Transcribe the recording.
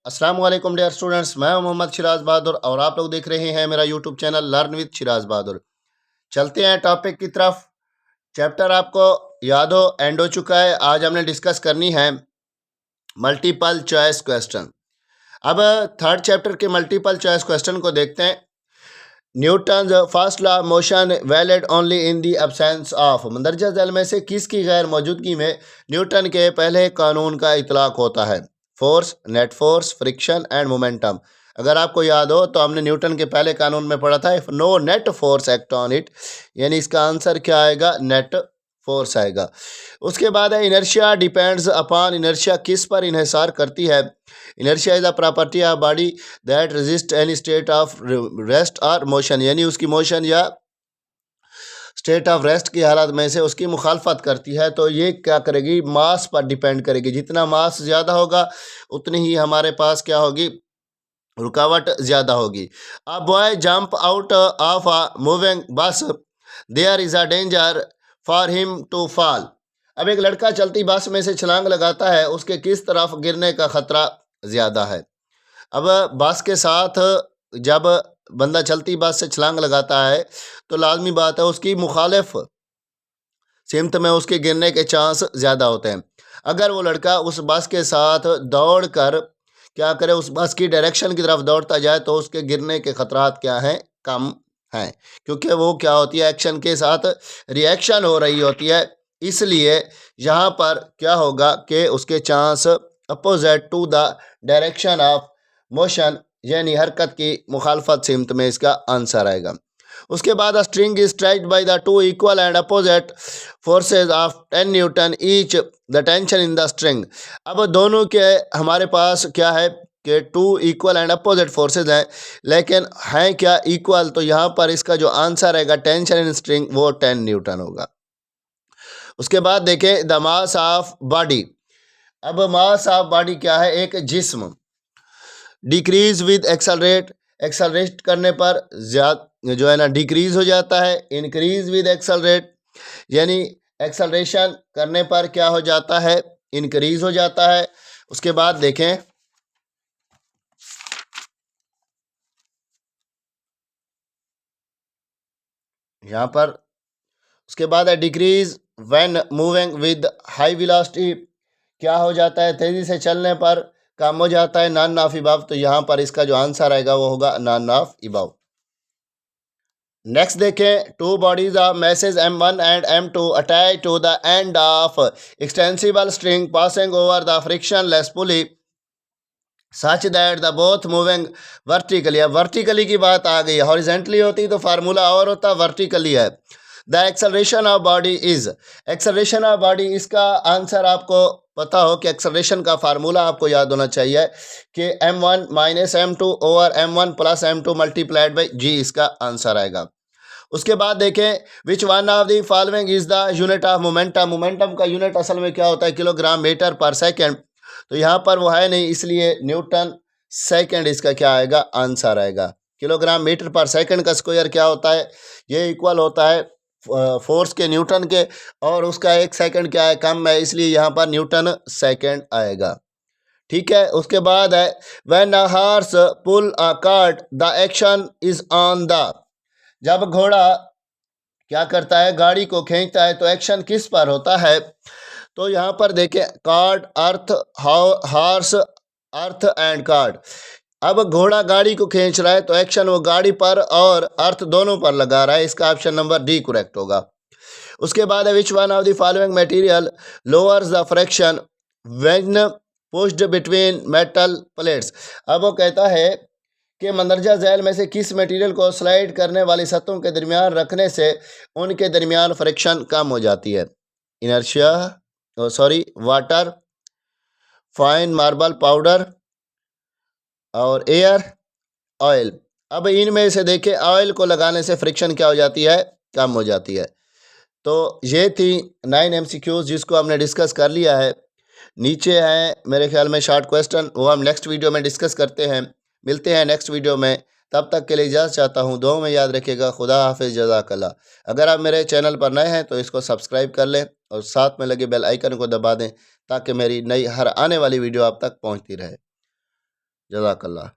अस्सलाम वालेकुम dear students, मैं हूं मोहम्मद शिराज बहादुर और आप लोग देख रहे हैं मेरा YouTube channel learn with Shiraz Bahadur. चलते हैं टॉपिक की तरफ। चैप्टर आपको याद हो एंड हो चुका है। आज हमने डिस्कस करनी है मल्टीपल चॉइस क्वेश्चन। अब थर्ड चैप्टर के मल्टीपल चॉइस क्वेश्चन को देखते हैं। Newton's first law of motion valid only in the absence of. मंदरजा झैल में से किसकी गैर मौजूदगी में न्यूटन के पहले कानून का इतलाक होता है? Force, net force, friction and momentum. अगर आपको याद हो तो हमने न्यूटन के पहले कानून में पढ़ा था, if no net force act on it, यानी इसका आंसर क्या आएगा? नेट फोर्स आएगा। उसके बाद है इनर्शिया डिपेंड्स अपॉन। इनर्शिया किस पर इन्हिसार करती है? Inertia is a property of body that resist any state of rest और मोशन, यानी उसकी मोशन या स्टेट ऑफ रेस्ट की हालत में से उसकी मुखालफत करती है। तो ये क्या करेगी? मास पर डिपेंड करेगी। जितना मास ज़्यादा होगा उतनी ही हमारे पास क्या होगी? रुकावट ज़्यादा होगी। A boy jump out of a moving bus, there is a danger for him to fall. अब एक लड़का चलती बस में से छलांग लगाता है, उसके किस तरफ गिरने का खतरा ज़्यादा है? अब बस के साथ जब बंदा चलती बस से छलांग लगाता है तो लाजमी बात है उसकी मुखालिफ सिमत में उसके गिरने के चांस ज़्यादा होते हैं। अगर वो लड़का उस बस के साथ दौड़ कर क्या करे, उस बस की डायरेक्शन की तरफ दौड़ता जाए तो उसके गिरने के खतरात क्या हैं? कम हैं, क्योंकि वो क्या होती है? एक्शन के साथ रिएक्शन हो रही होती है। इसलिए यहाँ पर क्या होगा कि उसके chance opposite to the direction of motion, यानी हरकत की मुखालफत सिमत में इसका आंसर आएगा। उसके बाद string is stretched by the two equal and opposite forces of 10 newton each, the tension in the string. अब दोनों के हमारे पास क्या है कि two equal and opposite forces हैं, लेकिन हैं क्या? इक्वल। तो यहाँ पर इसका जो आंसर आएगा टेंशन इन स्ट्रिंग वो 10 न्यूटन होगा। उसके बाद देखें द मास ऑफ बॉडी। अब मास ऑफ बॉडी क्या है? एक जिस्म डिक्रीज विद एक्सलरेट, एक्सलरेट करने पर ज्यादा जो है ना डिक्रीज हो जाता है। इंक्रीज विद एक्सलरेट, यानी एक्सलरेशन करने पर क्या हो जाता है? इंक्रीज हो जाता है। उसके बाद देखें यहाँ पर, उसके बाद है decrease when moving with high velocity. क्या हो जाता है? तेजी से चलने पर कम हो जाता है। नॉन ऑफ इबव, तो यहाँ पर इसका जो आंसर आएगा वो होगा नॉन ऑफ इबव। नेक्स्ट देखें, two bodies of masses M1 and M2 attach to the end of extensible string passing over the frictionless pulley such that the both moving vertically. अब वर्टिकली की बात आ गई, horizontally होती तो formula और होता, vertically है। The acceleration of body is, acceleration of body, इसका आंसर आपको पता हो कि एक्सेलरेशन का फार्मूला आपको याद होना चाहिए कि M1 minus M2 over M1 plus M2 multiplied by G, इसका आंसर आएगा। उसके बाद देखें which one of the following is the unit of momentum. Momentum का यूनिट असल में क्या होता है? किलोग्राम मीटर पर सेकेंड। तो यहाँ पर वो है नहीं, इसलिए न्यूटन सेकेंड इसका क्या आएगा? आंसर आएगा। किलोग्राम मीटर पर सेकेंड का स्क्वायर क्या होता है? ये इक्वल होता है फोर्स के न्यूटन के, और उसका एक सेकंड क्या है? कम है, इसलिए यहाँ पर न्यूटन सेकंड आएगा। ठीक है। उसके बाद है when a horse pull a cart the action is on the. जब घोड़ा क्या करता है? गाड़ी को खींचता है, तो एक्शन किस पर होता है? तो यहाँ पर देखें cart, earth, horse, earth and cart. अब घोड़ा गाड़ी को खींच रहा है तो एक्शन वो गाड़ी पर और अर्थ दोनों पर लगा रहा है। इसका ऑप्शन नंबर डी करेक्ट होगा। उसके बाद है which one of the following material lowers the fraction when pushed between metal plates. अब वो कहता है कि मंदरजा झैल में से किस मटेरियल को स्लाइड करने वाली सतहों के दरमियान रखने से उनके दरमियान फ्रिक्शन कम हो जाती है? Inertia, water, fine marble powder और एयर, ऑयल। अब इनमें से देखें ऑयल को लगाने से फ्रिक्शन क्या हो जाती है? कम हो जाती है। तो ये थी 9 MCQs जिसको हमने डिस्कस कर लिया है। नीचे हैं मेरे ख्याल में शॉर्ट क्वेश्चन, वो हम नेक्स्ट वीडियो में डिस्कस करते हैं। मिलते हैं नेक्स्ट वीडियो में, तब तक के लिए इजाज़त चाहता हूँ। दुआ में याद रखिएगा। खुदा हाफिज़, जज़ाकल्लाह। अगर आप मेरे चैनल पर नए हैं तो इसको सब्सक्राइब कर लें और साथ में लगे बेल आइकन को दबा दें ताकि मेरी नई हर आने वाली वीडियो आप तक पहुँचती रहे। जज़ाकल्लाह।